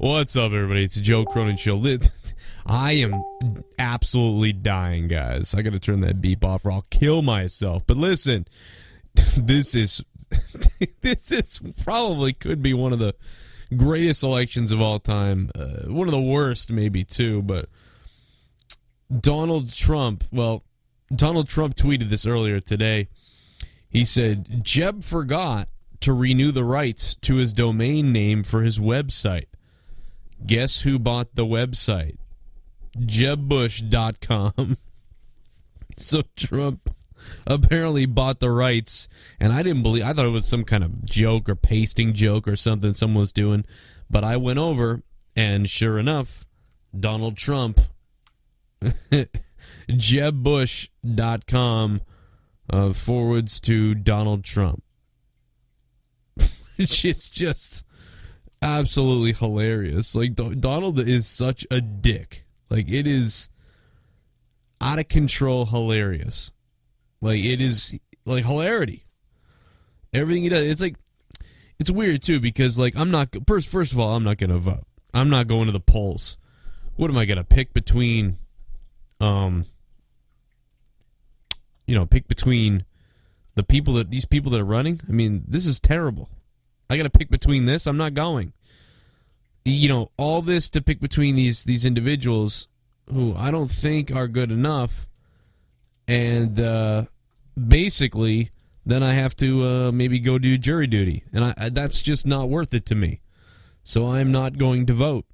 What's up, everybody? It's Joe Cronin Show. I am absolutely dying, guys. I gotta turn that beep off or I'll kill myself. But listen, this is probably could be one of the greatest elections of all time. One of the worst, maybe, too. But Donald Trump tweeted this earlier today. He said, Jeb forgot to renew the rights to his domain name for his website. Guess who bought the website? JebBush.com. So Trump apparently bought the rights, and I thought it was some kind of joke or pasting joke or something someone was doing, but I went over, and sure enough, Donald Trump, JebBush.com forwards to Donald Trump. It's just absolutely hilarious. Like, Donald is such a dick. Like, it is out of control hilarious. Like, it is, like, hilarity. Everything he does, it's like, it's weird, too, because, like, first of all, I'm not going to vote. I'm not going to the polls. What am I going to pick between, pick between these people that are running? I mean, this is terrible. I got to pick between this. I'm not going. All this to pick between these individuals who I don't think are good enough, and basically, then I have to maybe go do jury duty, and that's just not worth it to me. So I'm not going to vote.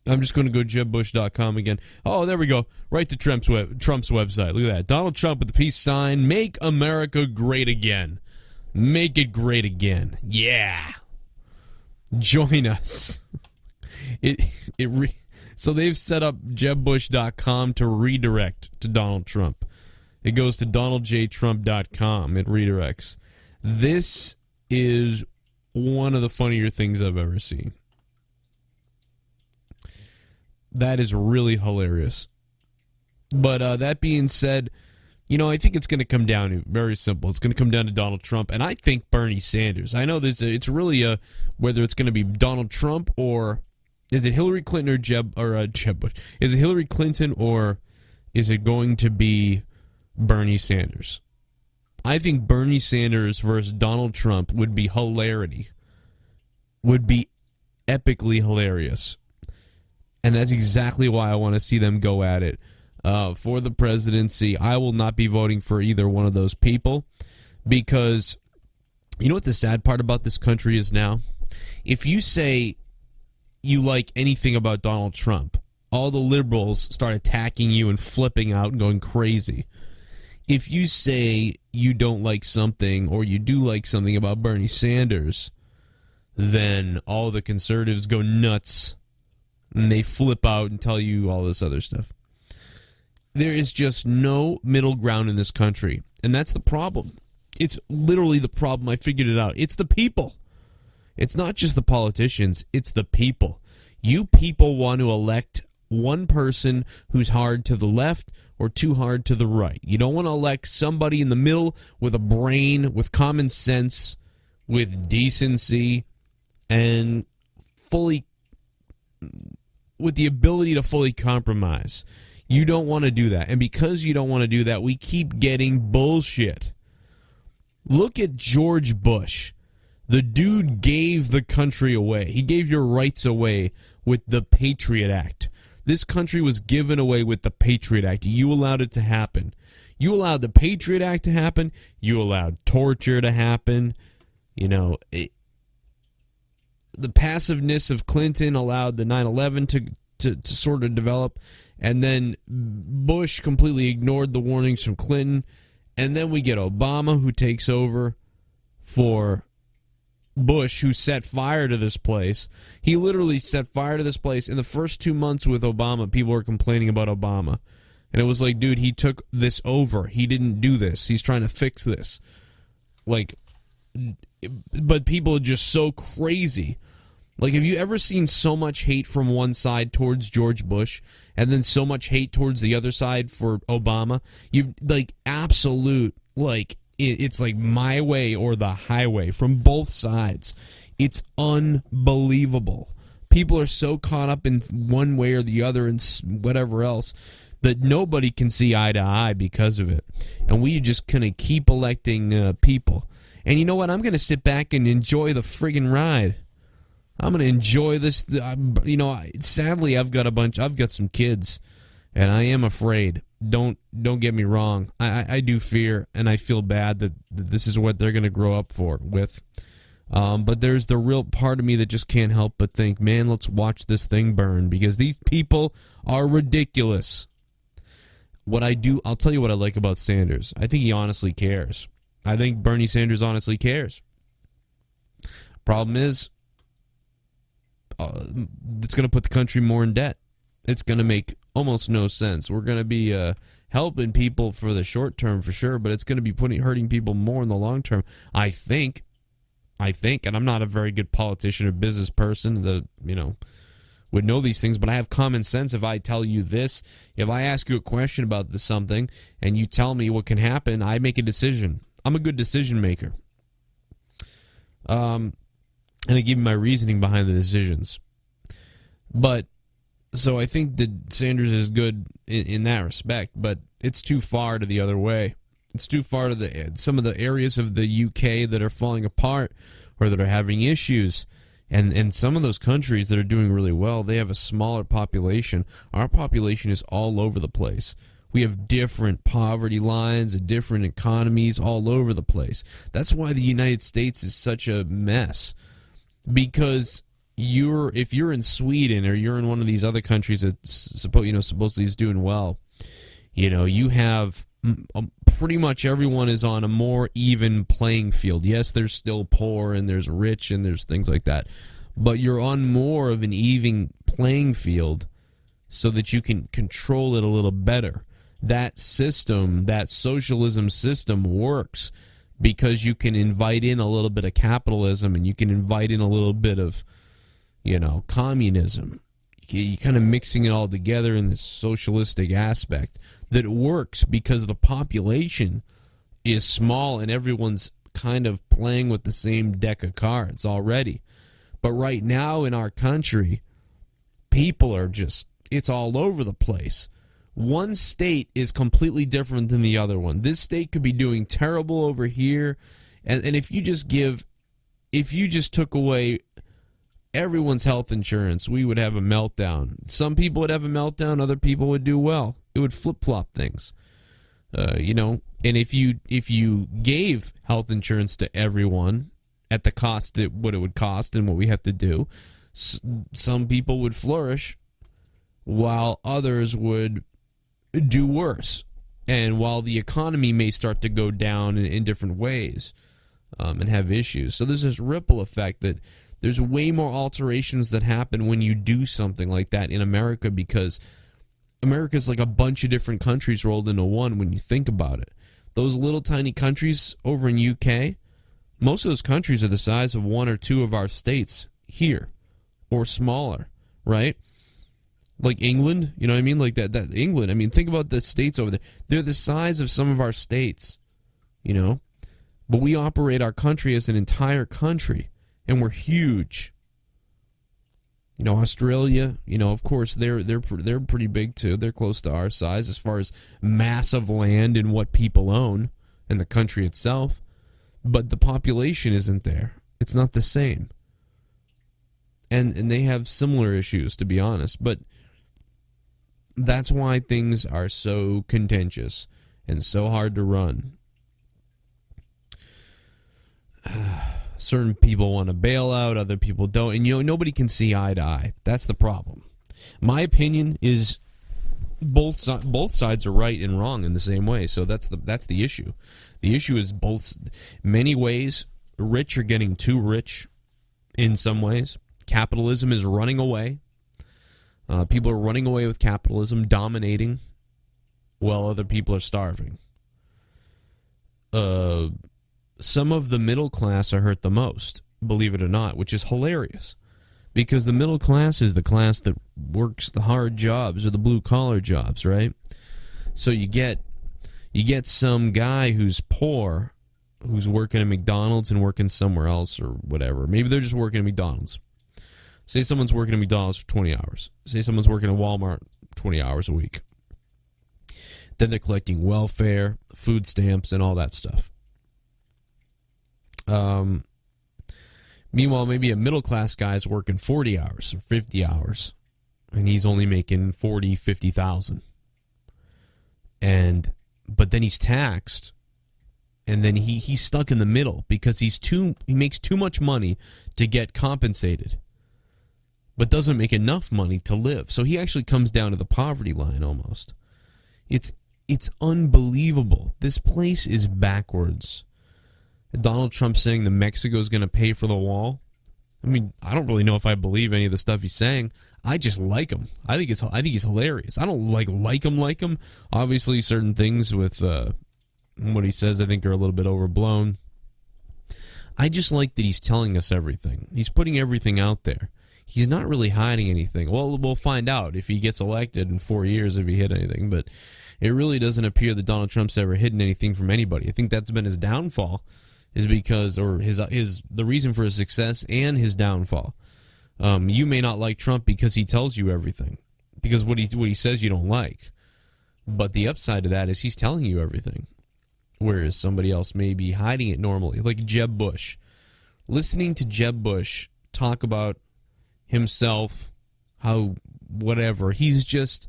I'm just going to go JebBush.com again. Oh, there we go. Right to Trump's website. Look at that. Donald Trump with the peace sign. Make America great again. Make it great again. Yeah. Join us. So they've set up JebBush.com to redirect to Donald Trump. It goes to DonaldJTrump.com. It redirects. This is one of the funnier things I've ever seen. That is really hilarious. But that being said, I think it's going to come down to very simple. It's going to come down to Donald Trump, and I think Bernie Sanders. I know it's really whether it's going to be Donald Trump or is it Hillary Clinton or Jeb Bush? Is it Hillary Clinton or is it going to be Bernie Sanders? I think Bernie Sanders versus Donald Trump would be hilarity. Would be epically hilarious. And that's exactly why I want to see them go at it. For the presidency, I will not be voting for either one of those people because you know what the sad part about this country is now? If you say you like anything about Donald Trump, all the liberals start attacking you and flipping out and going crazy. If you say you don't like something or you do like something about Bernie Sanders, then all the conservatives go nuts and they flip out and tell you all this other stuff. There is just no middle ground in this country, and that's the problem. It's literally the problem. I figured it out. It's the people. It's not just the politicians. It's the people. You people want to elect one person who's hard to the left or too hard to the right. You don't want to elect somebody in the middle with a brain, with common sense, with decency, and with the ability to fully compromise. You don't want to do that. And because you don't want to do that, we keep getting bullshit. Look at George Bush. The dude gave the country away. He gave your rights away with the Patriot Act. This country was given away with the Patriot Act. You allowed it to happen. You allowed the Patriot Act to happen. You allowed torture to happen. The passiveness of Clinton allowed the 9/11 to sort of develop. And then Bush completely ignored the warnings from Clinton. And then we get Obama, who takes over for Bush, who set fire to this place. He literally set fire to this place. In the first 2 months with Obama, people were complaining about Obama. And it was like, dude, he took this over. He didn't do this. He's trying to fix this. But people are just so crazy. Like, have you ever seen so much hate from one side towards George Bush and then so much hate towards the other side for Obama? Absolute, it's like my way or the highway from both sides. It's unbelievable. People are so caught up in one way or the other and whatever else that nobody can see eye to eye because of it. And we just kind of keep electing people. And you know what? I'm going to sit back and enjoy the friggin' ride. I'm going to enjoy this. Sadly, I've got some kids, and I am afraid. Don't get me wrong. I do fear, and I feel bad that this is what they're going to grow up with. But there's the real part of me that just can't help but think, man, let's watch this thing burn, because these people are ridiculous. I'll tell you what I like about Sanders. I think he honestly cares. I think Bernie Sanders honestly cares. Problem is, it's going to put the country more in debt. It's going to make almost no sense. We're going to be helping people for the short term for sure, but it's going to be hurting people more in the long term. I think, and I'm not a very good politician or business person that, would know these things, but I have common sense. If I tell you this, if I ask you a question about something and you tell me what can happen, I make a decision. I'm a good decision maker. And I give you my reasoning behind the decisions. But, so I think that Sanders is good in that respect, but it's too far to the other way. It's too far to some of the areas of the UK that are falling apart or that are having issues. And some of those countries that are doing really well, they have a smaller population. Our population is all over the place. We have different poverty lines and different economies all over the place. That's why the United States is such a mess. Because if you're in Sweden or you're in one of these other countries that supposedly is doing well, you have pretty much everyone is on a more even playing field. Yes, there's still poor and there's rich and there's things like that, but you're on more of an even playing field so that you can control it a little better. That system, that socialism system works because you can invite in a little bit of capitalism and you can invite in a little bit of, communism. You're kind of mixing it all together in this socialistic aspect that works because the population is small and everyone's kind of playing with the same deck of cards already. But right now in our country, people are it's all over the place. One state is completely different than the other one. This state could be doing terrible over here, and if you just took away everyone's health insurance, we would have a meltdown. Some people would have a meltdown, other people would do well. It would flip-flop things. And if you gave health insurance to everyone at the cost what it would cost and what we have to do, some people would flourish while others would do worse. And while the economy may start to go down in different ways and have issues. So there's this ripple effect that there's way more alterations that happen when you do something like that in America, because America's like a bunch of different countries rolled into one when you think about it. Those little tiny countries over in UK, most of those countries are the size of one or two of our states here, or smaller, right? Like England, you know what I mean? Like that England, I mean, think about the states over there. They're the size of some of our states, But we operate our country as an entire country. And we're huge. Australia, of course, they're pretty big too. They're close to our size as far as mass of land and what people own and the country itself. But the population isn't there. It's not the same. And they have similar issues, to be honest. But that's why things are so contentious and so hard to run. Certain people want to bail out, other people don't, and nobody can see eye to eye. That's the problem. My opinion is both sides are right and wrong in the same way. So that's the issue. The issue is many ways. Rich are getting too rich in some ways. Capitalism is running away. People are running away with capitalism, dominating, while other people are starving. Some of the middle class are hurt the most, believe it or not, which is hilarious. Because the middle class is the class that works the hard jobs or the blue-collar jobs, right? So you get some guy who's poor who's working at McDonald's and working somewhere else or whatever. Maybe they're just working at McDonald's. Say someone's working at McDonald's for 20 hours. Say someone's working at Walmart 20 hours a week. Then they're collecting welfare, food stamps, and all that stuff. Meanwhile, maybe a middle-class guy's working 40 hours or 50 hours, and he's only making 40, 50,000. But then he's taxed, and then he's stuck in the middle because he makes too much money to get compensated, but doesn't make enough money to live. So he actually comes down to the poverty line almost. It's unbelievable. This place is backwards. Donald Trump saying that Mexico's going to pay for the wall. I mean, I don't really know if I believe any of the stuff he's saying. I just like him. I think he's hilarious. I don't like him. Obviously, certain things with what he says I think are a little bit overblown. I just like that he's telling us everything. He's putting everything out there. He's not really hiding anything. Well, we'll find out if he gets elected in 4 years if he hid anything. But it really doesn't appear that Donald Trump's ever hidden anything from anybody. I think that's been his downfall. Is because, or the reason for his success and his downfall. You may not like Trump because he tells you everything, because what he says you don't like. But the upside of that is he's telling you everything, whereas somebody else may be hiding it normally, like Jeb Bush. Listening to Jeb Bush talk about himself, how whatever, he's just,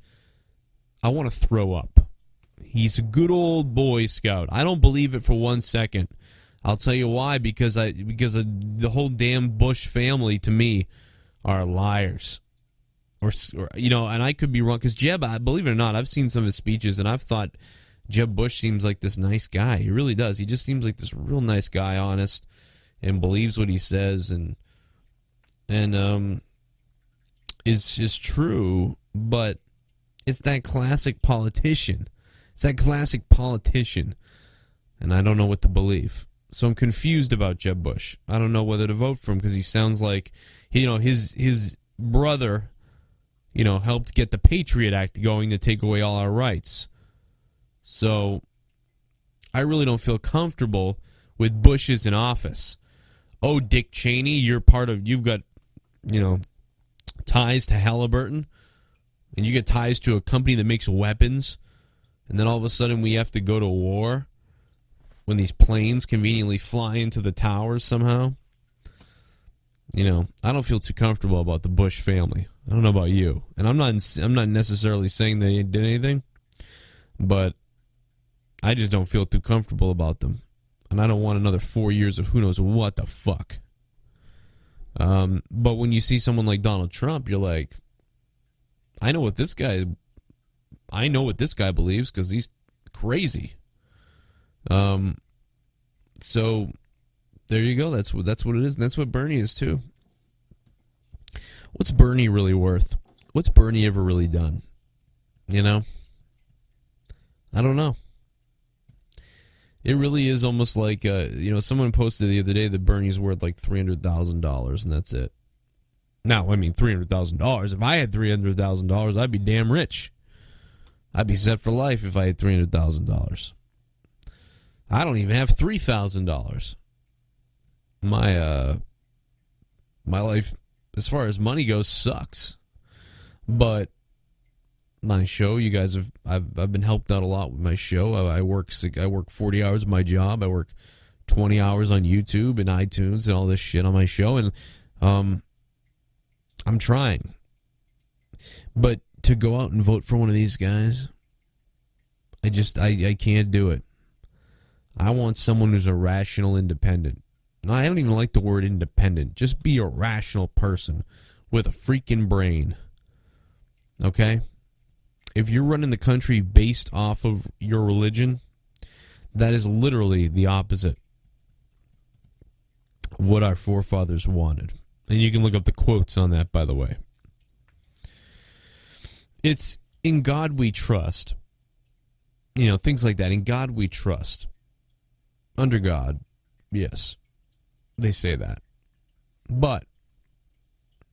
I want to throw up. He's a good old Boy Scout. I don't believe it for 1 second. I'll tell you why, because the whole damn Bush family to me are liars, or and I could be wrong because Jeb, believe it or not, I've seen some of his speeches and I've thought Jeb Bush seems like this nice guy. He really does. He just seems like this real nice guy, honest, and believes what he says and is true. But it's that classic politician. And I don't know what to believe. So I'm confused about Jeb Bush. I don't know whether to vote for him because he sounds like, his brother, helped get the Patriot Act going to take away all our rights. So I really don't feel comfortable with Bush's in office. Oh, Dick Cheney, you've got, ties to Halliburton, and you get ties to a company that makes weapons, and then all of a sudden we have to go to war when these planes conveniently fly into the towers somehow. I don't feel too comfortable about the Bush family. I don't know about you. And I'm not necessarily saying they did anything, but I just don't feel too comfortable about them. And I don't want another 4 years of who knows what the fuck. But when you see someone like Donald Trump, you're like, I know what this guy believes because he's crazy. So there you go. That's what it is, and that's what Bernie is too. What's Bernie really worth? What's Bernie ever really done? I don't know. It really is almost like someone posted the other day that Bernie's worth like $300,000, and that's it. Now, I mean, $300,000. If I had $300,000, I'd be damn rich. I'd be set for life if I had $300,000. I don't even have $3,000. My life, as far as money goes, sucks. But my show, you guys I've been helped out a lot with my show. I work 40 hours of my job. I work 20 hours on YouTube and iTunes and all this shit on my show, and I'm trying. But to go out and vote for one of these guys, I can't do it. I want someone who's a rational independent. I don't even like the word independent. Just be a rational person with a freaking brain. Okay? If you're running the country based off of your religion, that is literally the opposite of what our forefathers wanted. And you can look up the quotes on that, by the way. It's in God we trust. Things like that. In God we trust. Under God, yes, they say that. But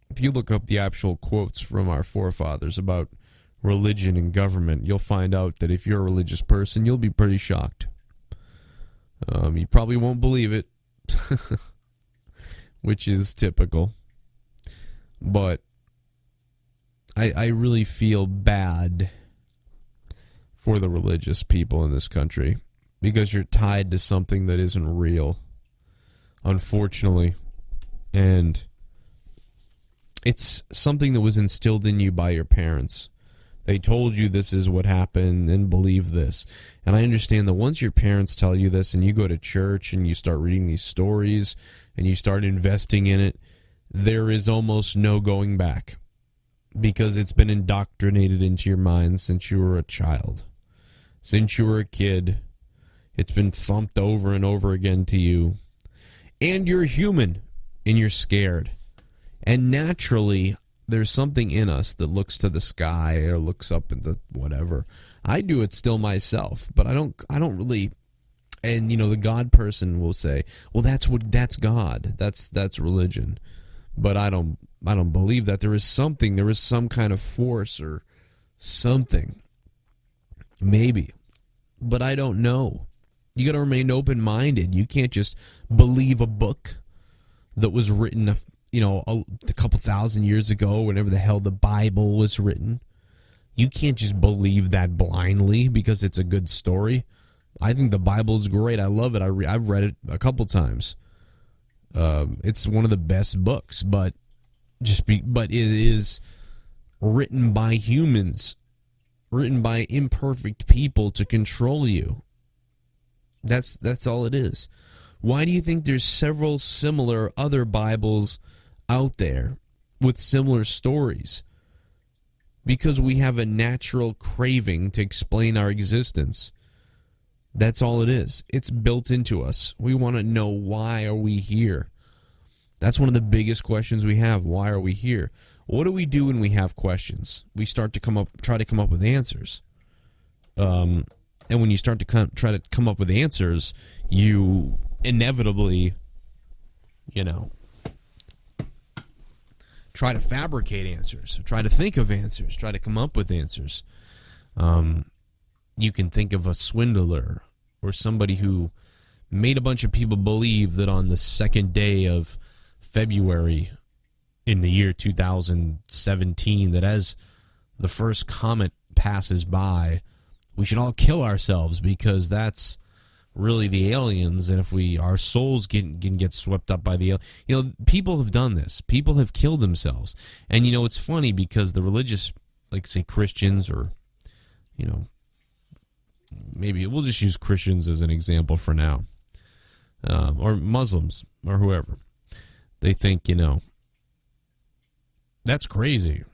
if you look up the actual quotes from our forefathers about religion and government, you'll find out that if you're a religious person, you'll be pretty shocked. You probably won't believe it, which is typical. But I really feel bad for the religious people in this country because you're tied to something that isn't real, unfortunately. And it's something that was instilled in you by your parents. They told you this is what happened and believe this. And I understand that once your parents tell you this and you go to church and you start reading these stories and you start investing in it, there is almost no going back because it's been indoctrinated into your mind since you were a child. Since you were a kid, it's been thumped over and over again to you. And you're human and you're scared. And naturally, there's something in us that looks to the sky or looks up into whatever. I do it still myself, but I don't really. And the God person will say, "Well, that's God. That's religion." But I don't believe that. There is some kind of force or something. Maybe. But I don't know. You got to remain open-minded. You can't just believe a book that was written a couple thousand years ago, whenever the hell the Bible was written. You can't just believe that blindly because it's a good story. I think the Bible is great. I love it. I've read it a couple times. It's one of the best books, but it is written by humans, written by imperfect people to control you. That's all it is. Why do you think there's several similar other Bibles out there with similar stories? Because we have a natural craving to explain our existence. That's all it is. It's built into us. We want to know, why are we here? That's one of the biggest questions we have. Why are we here? What do we do when we have questions? We start to try to come up with answers. And when you start to try to come up with answers, you inevitably, try to fabricate answers, try to think of answers, try to come up with answers. You can think of a swindler or somebody who made a bunch of people believe that on the second day of February in the year 2017, that as the first comet passes by, we should all kill ourselves because that's really the aliens, and if our souls can get swept up by the people have done this. People have killed themselves. And it's funny because the religious, like say Christians, or maybe we'll just use Christians as an example for now, or Muslims or whoever, they think that's crazy.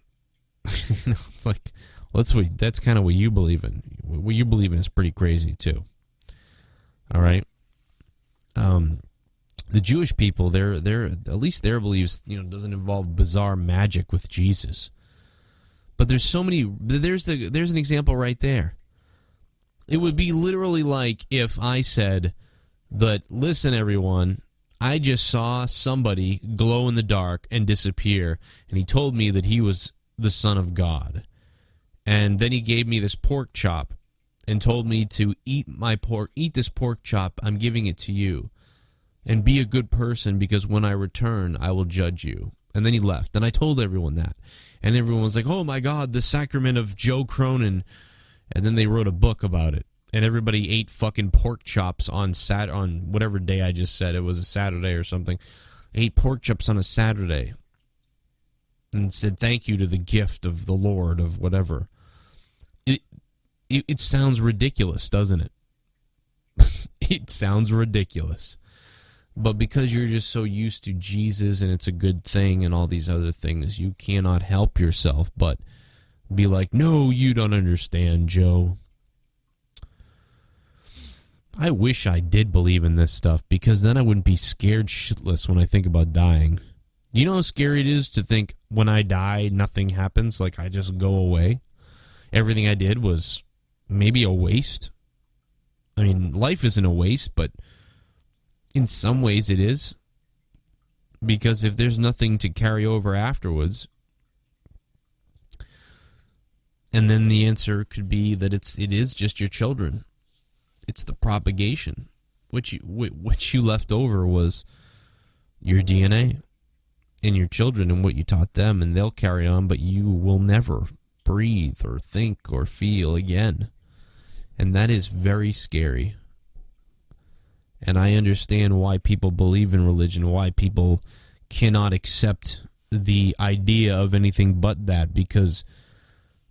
It's like, that's kind of what you believe in. What you believe in is pretty crazy too. All right. The Jewish people, they're at least their beliefs, doesn't involve bizarre magic with Jesus. But there's so many. There's an example right there. It would be literally like if I said that, listen, everyone, I just saw somebody glow in the dark and disappear, and he told me that he was the Son of God, and then he gave me this pork chop and told me to eat this pork chop. I'm giving it to you. And be a good person because when I return, I will judge you. And then he left. And I told everyone that. And everyone was like, oh my God, the sacrament of Joe Cronin. And then they wrote a book about it. And everybody ate fucking pork chops on whatever day I just said. It was a Saturday or something. Ate pork chops on a Saturday. And said thank you to the gift of the Lord of whatever. It sounds ridiculous, doesn't it? It sounds ridiculous. But because you're just so used to Jesus and it's a good thing and all these other things, you cannot help yourself but be like, no, you don't understand, Joe. I wish I did believe in this stuff because then I wouldn't be scared shitless when I think about dying. You know how scary it is to think when I die, nothing happens, like I just go away? Everything I did was maybe a waste. I mean, life isn't a waste, but in some ways it is. Because if there's nothing to carry over afterwards, and then the answer could be that it is just your children. It's the propagation. what you left over was your DNA and your children and what you taught them, and they'll carry on, but you will never breathe or think or feel again. And that is very scary. And I understand why people believe in religion, why people cannot accept the idea of anything but that, because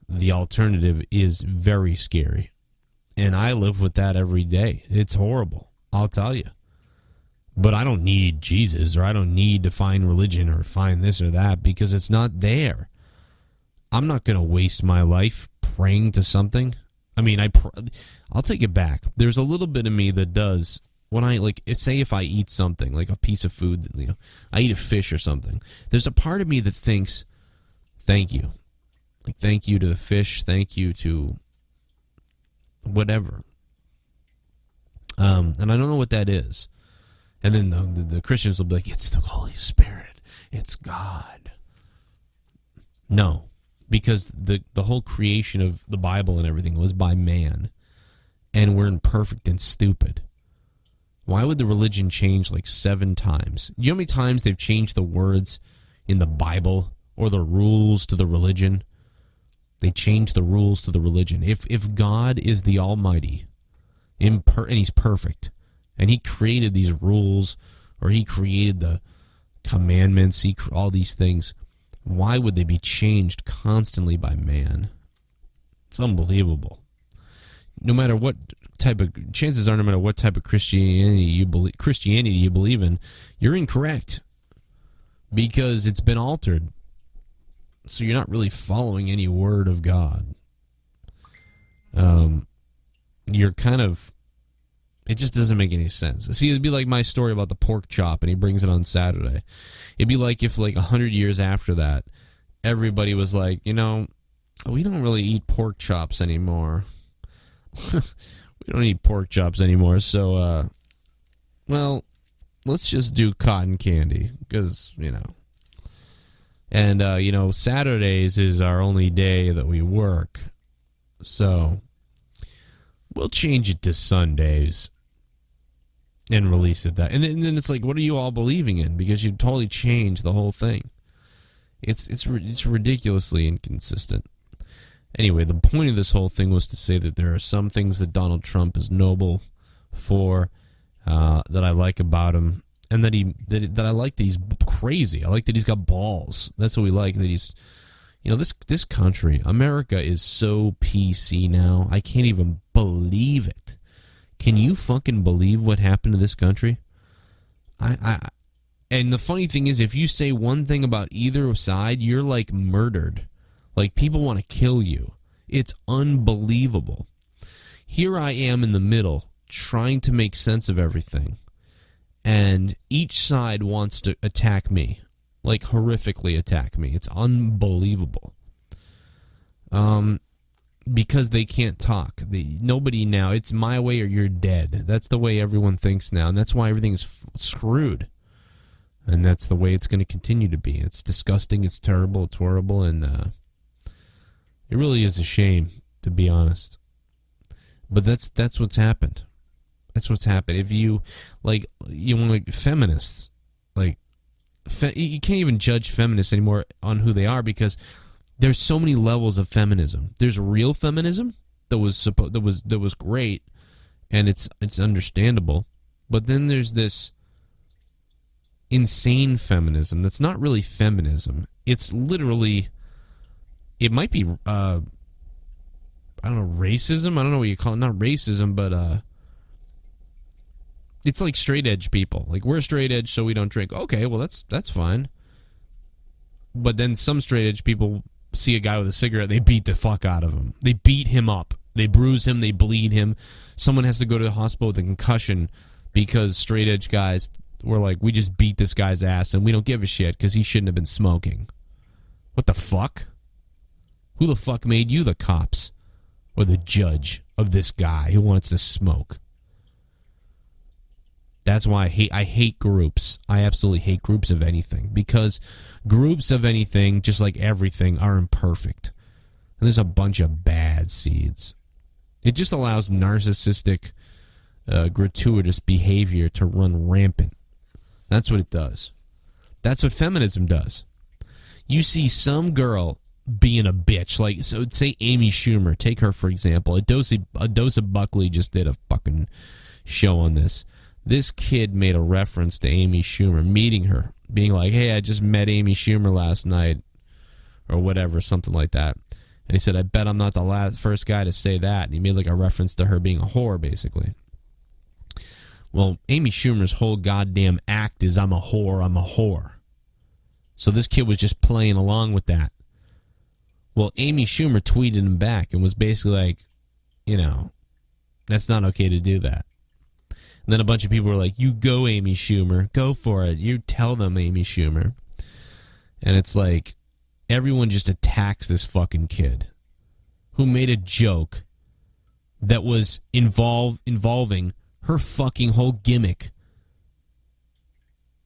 the alternative is very scary. And I live with that every day. It's horrible, I'll tell you. But I don't need Jesus, or I don't need to find religion or find this or that, because it's not there. I'm not going to waste my life praying to something. I mean, I'll take it back. There's a little bit of me that does. When I, say if I eat something, like a piece of food, I eat a fish or something, there's a part of me that thinks, thank you. Like, thank you to the fish, thank you to whatever. And I don't know what that is. And then the Christians will be like, it's the Holy Spirit, it's God. No, because the whole creation of the Bible and everything was by man, and we're imperfect and stupid. Why would the religion change like 7 times? You know how many times they've changed the words in the Bible or the rules to the religion? They change the rules to the religion. If God is the Almighty, and He's perfect, and He created these rules, or He created the commandments, all these things, why would they be changed constantly by man? It's unbelievable. No matter what type of, chances are, no matter what type of Christianity you believe in, you're incorrect, because it's been altered. So you're not really following any word of God. You're kind of, it just doesn't make any sense. See, it'd be like my story about the pork chop, and he brings it on Saturday. It'd be like if, 100 years after that, everybody was like, we don't really eat pork chops anymore. We don't eat pork chops anymore, so, well, let's just do cotton candy, because, And, Saturdays is our only day that we work, so we'll change it to Sundays and release it that. And then it's like, what are you all believing in? Because you totally changed the whole thing. It's ridiculously inconsistent. Anyway, the point of this whole thing was to say that there are some things that Donald Trump is noble for, that I like about him, and that I like that he's crazy. I like that he's got balls. That's what we like. That he's, this country, America, is so PC now. I can't even believe it. Can you fucking believe what happened to this country? And the funny thing is, if you say one thing about either side, you're like murdered. Like, people want to kill you. It's unbelievable. Here I am in the middle, trying to make sense of everything. And each side wants to attack me. Like, horrifically attack me. It's unbelievable. Because they can't talk. Nobody now, it's my way or you're dead. That's the way everyone thinks now. And that's why everything's screwed. And that's the way it's going to continue to be. It's disgusting, it's terrible, it's horrible, and it really is a shame, to be honest. But that's what's happened. That's what's happened. If you want feminists, you can't even judge feminists anymore on who they are, because there's so many levels of feminism. There's real feminism that was great, and it's understandable. But then there's this insane feminism that's not really feminism. It's literally, it might be I don't know, racism. I don't know what you call it. Not racism, but it's like straight edge people. Like, we're straight edge, so we don't drink. Okay, well that's fine. But then some straight edge people see a guy with a cigarette, they beat the fuck out of him. They beat him up. They bruise him. They bleed him. Someone has to go to the hospital with a concussion because straight edge guys were like, we just beat this guy's ass and we don't give a shit because he shouldn't have been smoking. What the fuck? Who the fuck made you the cops or the judge of this guy who wants to smoke? That's why I hate groups. I absolutely hate groups of anything, because groups of anything, just like everything, are imperfect. And there's a bunch of bad seeds. It just allows narcissistic gratuitous behavior to run rampant. That's what it does. That's what feminism does. You see some girl being a bitch, like, so say Amy Schumer, take her for example. Adosa Buckley just did a fucking show on this. This kid made a reference to Amy Schumer, meeting her, being like, hey, I just met Amy Schumer last night, or whatever, something like that. And he said, I bet I'm not the first guy to say that. And he made like a reference to her being a whore, basically. Well, Amy Schumer's whole goddamn act is, I'm a whore, I'm a whore. So this kid was just playing along with that. Well, Amy Schumer tweeted him back and was basically like, you know, that's not okay to do that. And then a bunch of people were like, you go, Amy Schumer. Go for it. You tell them, Amy Schumer. And it's like, everyone just attacks this fucking kid who made a joke that was involving her fucking whole gimmick.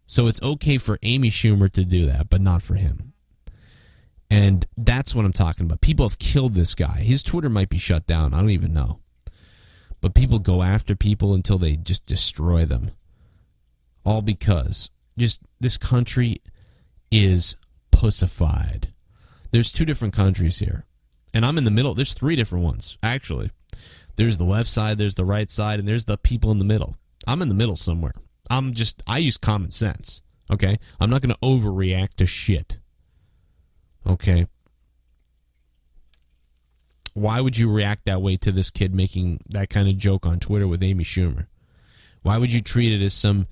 So it's okay for Amy Schumer to do that, but not for him. And that's what I'm talking about. People have killed this guy. His Twitter might be shut down. I don't even know. But people go after people until they just destroy them. All because just this country is pussified. There's two different countries here. And I'm in the middle. There's three different ones, actually. There's the left side, there's the right side, and there's the people in the middle. I'm in the middle somewhere. I use common sense, okay? I'm not going to overreact to shit, okay? Why would you react that way to this kid making that kind of joke on Twitter with Amy Schumer? Why would you treat it as some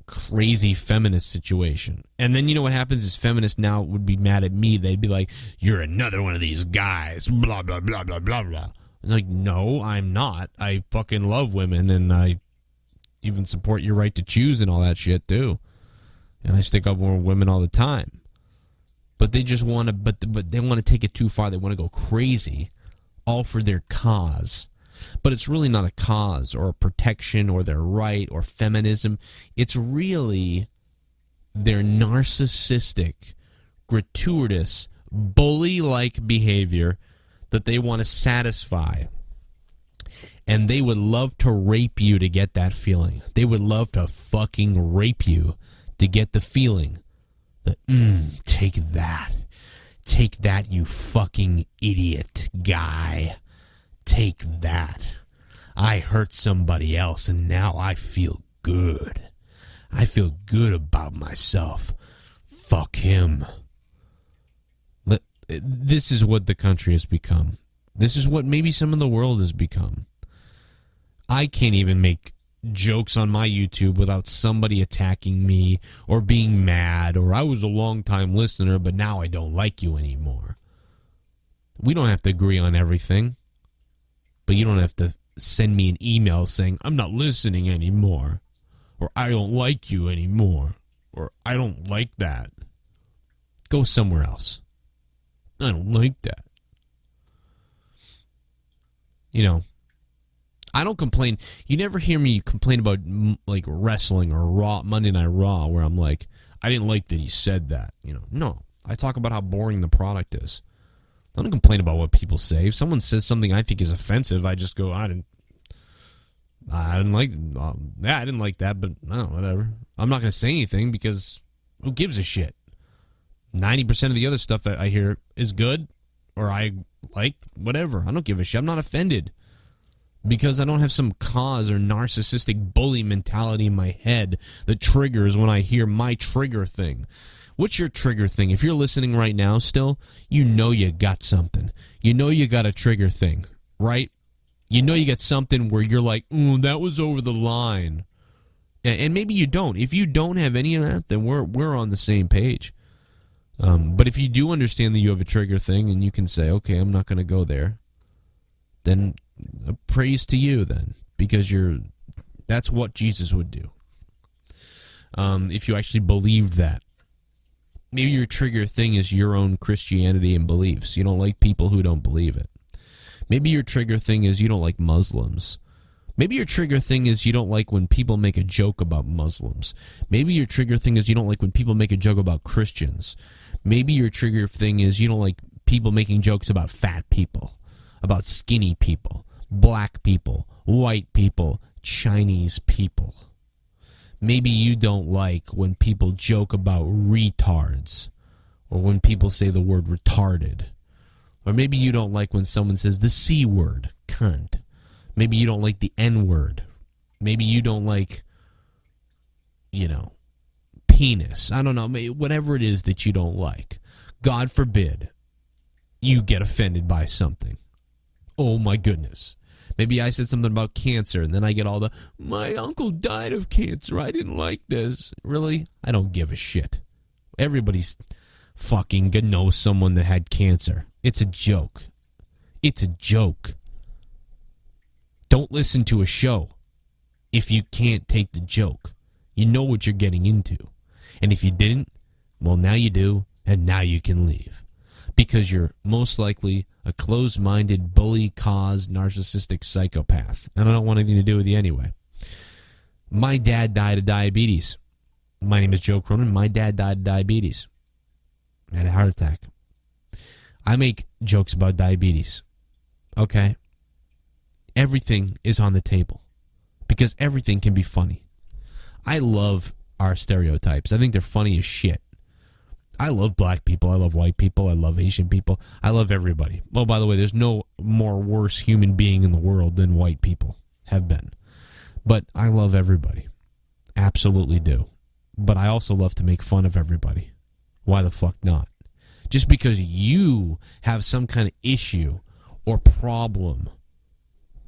crazy feminist situation? And then you know what happens is feminists now would be mad at me. They'd be like, you're another one of these guys, blah, blah, blah, blah, blah, blah. I'm like, no, I'm not. I fucking love women, and I even support your right to choose and all that shit, too. And I stick up for women all the time. But they just want to, but they want to take it too far. They want to go crazy, all for their cause. But it's really not a cause or a protection or their right or feminism. It's really their narcissistic, gratuitous, bully-like behavior that they want to satisfy. And they would love to rape you to get that feeling. They would love to fucking rape you to get the feeling that, take that. Take that, you fucking idiot guy. Take that. I hurt somebody else and now I feel good. I feel good about myself. Fuck him. This is what the country has become. This is what maybe some of the world has become. I can't even make jokes on my YouTube without somebody attacking me or being mad, or I was a long-time listener, but now I don't like you anymore. We don't have to agree on everything, but you don't have to send me an email saying, I'm not listening anymore, or I don't like you anymore, or I don't like that. Go somewhere else. I don't like that. You know, I don't complain. You never hear me complain about like wrestling or Raw, Monday Night Raw, where I'm like, I didn't like that he said that. You know, no. I talk about how boring the product is. I don't complain about what people say. If someone says something I think is offensive, I just go, I didn't like that, but no, whatever. I'm not going to say anything because who gives a shit? 90% of the other stuff that I hear is good, or I like, whatever. I don't give a shit. I'm not offended because I don't have some cause or narcissistic bully mentality in my head that triggers when I hear my trigger thing. What's your trigger thing? If you're listening right now still, you know you got something. You know you got a trigger thing, right? You know you got something where you're like, that was over the line. And maybe you don't. If you don't have any of that, then we're on the same page. But if you do understand that you have a trigger thing and you can say, okay, I'm not going to go there, then praise to you then, because that's what Jesus would do. If you actually believed that. Maybe your trigger thing is your own Christianity and beliefs. You don't like people who don't believe it. Maybe your trigger thing is you don't like Muslims. Maybe your trigger thing is you don't like when people make a joke about Muslims. Maybe your trigger thing is you don't like when people make a joke about Christians. Maybe your trigger thing is you don't like people making jokes about fat people, about skinny people, black people, white people, Chinese people. Maybe you don't like when people joke about retards, or when people say the word retarded. Or maybe you don't like when someone says the C word, cunt. Maybe you don't like the N word. Maybe you don't like, penis. I don't know. Whatever it is that you don't like. God forbid you get offended by something. Oh my goodness. Maybe I said something about cancer, and then I get all my uncle died of cancer. I didn't like this. Really? I don't give a shit. Everybody's fucking gonna know someone that had cancer. It's a joke. It's a joke. Don't listen to a show if you can't take the joke. You know what you're getting into. And if you didn't, well, now you do, and now you can leave. Because you're most likely a closed-minded, bully-caused, narcissistic psychopath. And I don't want anything to do with you anyway. My dad died of diabetes. My name is Joe Cronin. My dad died of diabetes. I had a heart attack. I make jokes about diabetes. Okay? Everything is on the table. Because everything can be funny. I love our stereotypes. I think they're funny as shit. I love black people. I love white people. I love Asian people. I love everybody. Oh, by the way, there's no more worse human being in the world than white people have been. But I love everybody. Absolutely do. But I also love to make fun of everybody. Why the fuck not? Just because you have some kind of issue or problem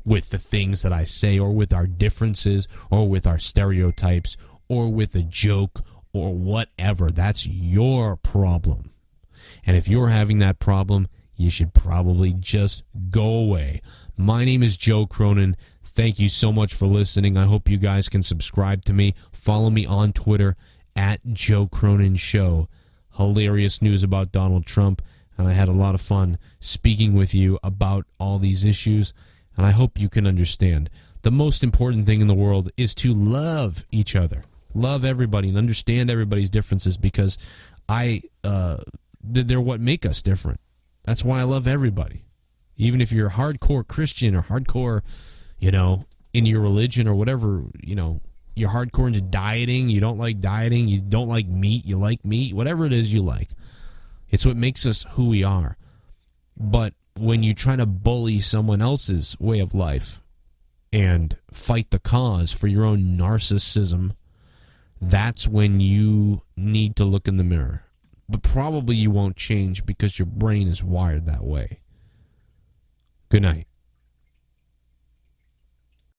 with the things that I say, or with our differences, or with our stereotypes, or with a joke, or whatever, that's your problem. And if you're having that problem, you should probably just go away. My name is Joe Cronin. Thank you so much for listening. I hope you guys can subscribe to me. Follow me on Twitter at Joe Cronin Show. Hilarious news about Donald Trump, and I had a lot of fun speaking with you about all these issues, and I hope you can understand. The most important thing in the world is to love each other. Love everybody and understand everybody's differences, because they're what make us different. That's why I love everybody. Even if you're a hardcore Christian or hardcore, in your religion or whatever, you're hardcore into dieting, you don't like dieting, you don't like meat, you like meat, whatever it is you like. It's what makes us who we are. But when you try to bully someone else's way of life and fight the cause for your own narcissism, that's when you need to look in the mirror. But probably you won't change because your brain is wired that way. Good night.